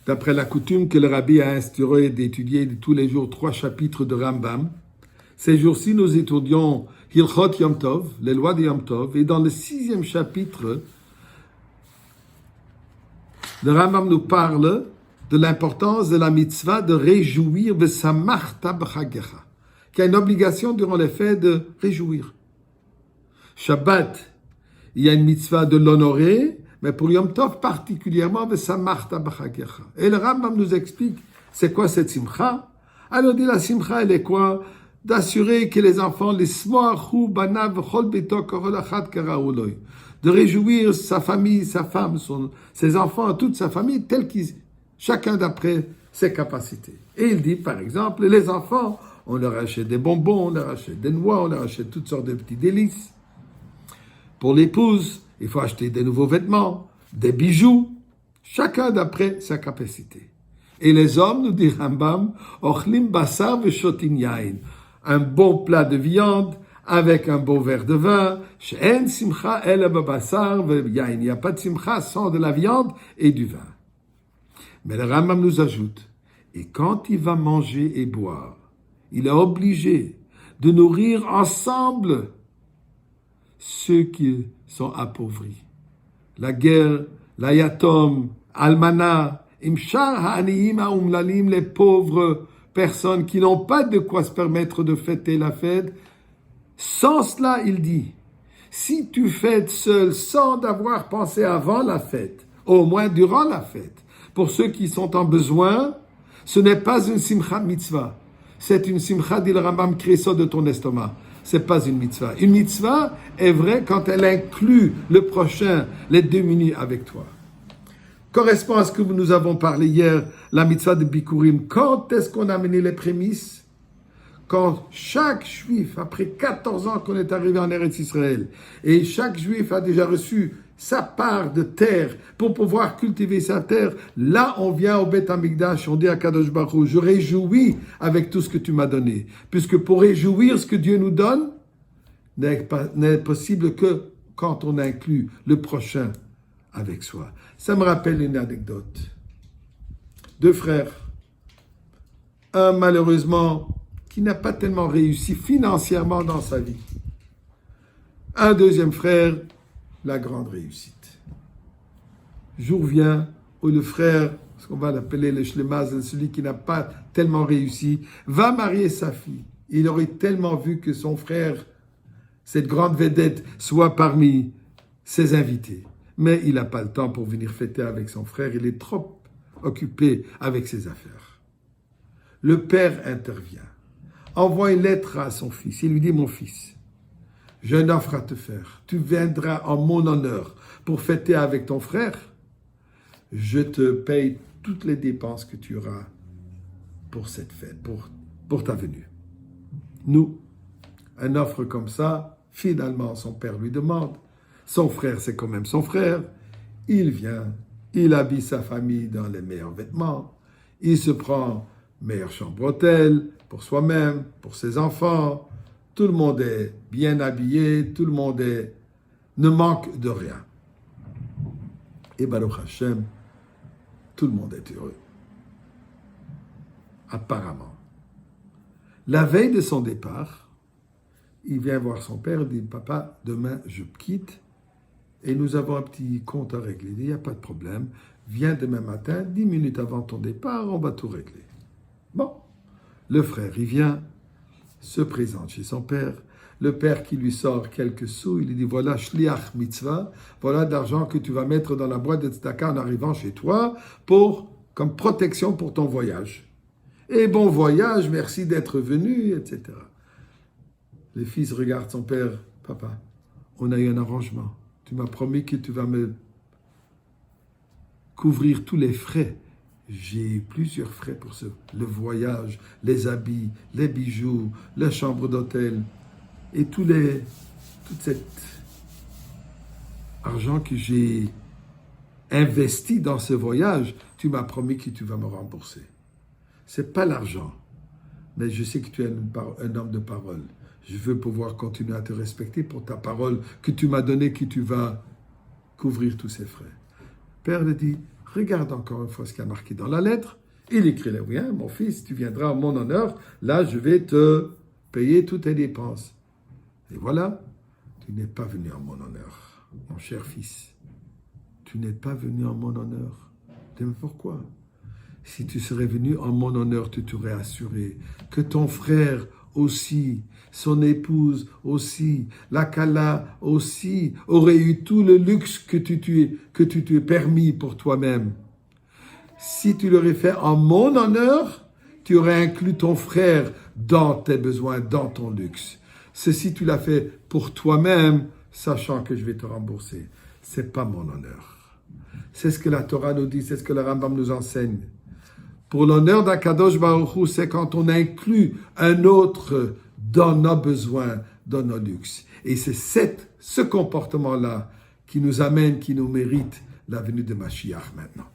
d'après la coutume que le rabbi a instauré d'étudier tous les jours 3 chapitres de Rambam. Ces jours-ci, nous étudions Hilchot Yom Tov, les lois de Yom Tov, et dans le 6e chapitre, le Rambam nous parle de l'importance de la mitzvah de réjouir V'samachta b'chagecha, qui a une obligation durant les fêtes de réjouir. Shabbat, il y a une mitzvah de l'honorer, mais pour Yom Tov particulièrement, V'samachta b'chagecha. Et le Rambam nous explique c'est quoi cette simcha. Alors dit la simcha, elle est quoi? D'assurer que les enfants, les smoachu banav chol beto korol achat karaouloy, de réjouir sa famille, sa femme, ses enfants, toute sa famille, tel qu'ils, chacun d'après ses capacités. Et il dit, par exemple, les enfants, on leur achète des bonbons, on leur achète des noix, on leur achète toutes sortes de petits délices. Pour l'épouse, il faut acheter des nouveaux vêtements, des bijoux, chacun d'après sa capacité. Et les hommes, nous dit Rambam, ochlim basar veshotin yain, un bon plat de viande avec un bon verre de vin. She'en simcha el babasar ve'yain. Il n'y a pas de simcha sans de la viande et du vin. Mais le Rambam nous ajoute, et quand il va manger et boire, il est obligé de nourrir ensemble ceux qui sont appauvris. La guerre, la yatom, almana, imshar ha'aniyim ha'umlalim, les pauvres personnes qui n'ont pas de quoi se permettre de fêter la fête. Sans cela, il dit, si tu fêtes seul sans avoir pensé avant la fête, au moins durant la fête, pour ceux qui sont en besoin, ce n'est pas une simcha mitzvah. C'est une simcha, dit le Rambam, créso de ton estomac. C'est pas une mitzvah. Une mitzvah est vraie quand elle inclut le prochain, les 2 minutes avec toi. Correspond à ce que nous avons parlé hier, la mitzvah de Bikurim. Quand est-ce qu'on a amené les prémices? Quand chaque juif, après 14 ans qu'on est arrivé en Eretz Israël, et chaque juif a déjà reçu sa part de terre pour pouvoir cultiver sa terre, là on vient au Beth Amikdash, on dit à Kadosh Baruch Hu, je réjouis avec tout ce que tu m'as donné. Puisque pour réjouir ce que Dieu nous donne, n'est possible que quand on inclut le prochain avec soi. Ça me rappelle une anecdote. 2 frères. Un, malheureusement, qui n'a pas tellement réussi financièrement dans sa vie. Un deuxième frère, la grande réussite. Jour vient où le frère, ce qu'on va l'appeler le shlemaz, celui qui n'a pas tellement réussi, va marier sa fille. Il aurait tellement vu que son frère, cette grande vedette, soit parmi ses invités. Mais il n'a pas le temps pour venir fêter avec son frère. Il est trop occupé avec ses affaires. Le père intervient, envoie une lettre à son fils. Il lui dit, mon fils, j'ai une offre à te faire. Tu viendras en mon honneur pour fêter avec ton frère. Je te paye toutes les dépenses que tu auras pour cette fête, pour ta venue. Nous, une offre comme ça, finalement, son père lui demande. Son frère, c'est quand même son frère. Il vient, il habille sa famille dans les meilleurs vêtements. Il se prend meilleure chambre d'hôtel pour soi-même, pour ses enfants. Tout le monde est bien habillé, tout le monde ne manque de rien. Et Baruch Hashem, tout le monde est heureux. Apparemment. La veille de son départ, il vient voir son père et dit, papa, demain je quitte. Et nous avons un petit compte à régler. Il dit, il n'y a pas de problème. Viens demain matin, 10 minutes avant ton départ, on va tout régler. Bon, le frère, il vient, se présente chez son père. Le père qui lui sort quelques sous, il lui dit, voilà, shliach mitzvah, voilà de l'argent que tu vas mettre dans la boîte de tzedaka en arrivant chez toi, comme protection pour ton voyage. Et bon voyage, merci d'être venu, etc. Le fils regarde son père, papa, on a eu un arrangement. Tu m'as promis que tu vas me couvrir tous les frais. J'ai eu plusieurs frais pour le voyage, les habits, les bijoux, la chambre d'hôtel et tout cet argent que j'ai investi dans ce voyage. Tu m'as promis que tu vas me rembourser. C'est pas l'argent, mais je sais que tu es un homme de parole. Je veux pouvoir continuer à te respecter pour ta parole que tu m'as donnée, que tu vas couvrir tous ces frais. Père le dit, Regarde encore une fois ce qu'il y a marqué dans la lettre. Il écrit là, oui, hein, mon fils, tu viendras en mon honneur, là je vais te payer toutes tes dépenses. Et voilà, tu n'es pas venu en mon honneur, mon cher fils. Tu n'es pas venu en mon honneur. Tu sais pourquoi? Si tu serais venu en mon honneur, tu t'aurais assuré que ton frère aussi, son épouse aussi, la Kala aussi, aurait eu tout le luxe que tu t'es permis pour toi-même. Si tu l'aurais fait en mon honneur, tu aurais inclus ton frère dans tes besoins, dans ton luxe. Ceci, tu l'as fait pour toi-même, sachant que je vais te rembourser. C'est pas mon honneur. C'est ce que la Torah nous dit, c'est ce que le Rambam nous enseigne. Pour l'honneur d'Akadosh Baruch Hu, c'est quand on inclut un autre dans nos besoins, dans nos luxes. Et c'est ce comportement-là qui nous amène, qui nous mérite la venue de Mashiach maintenant.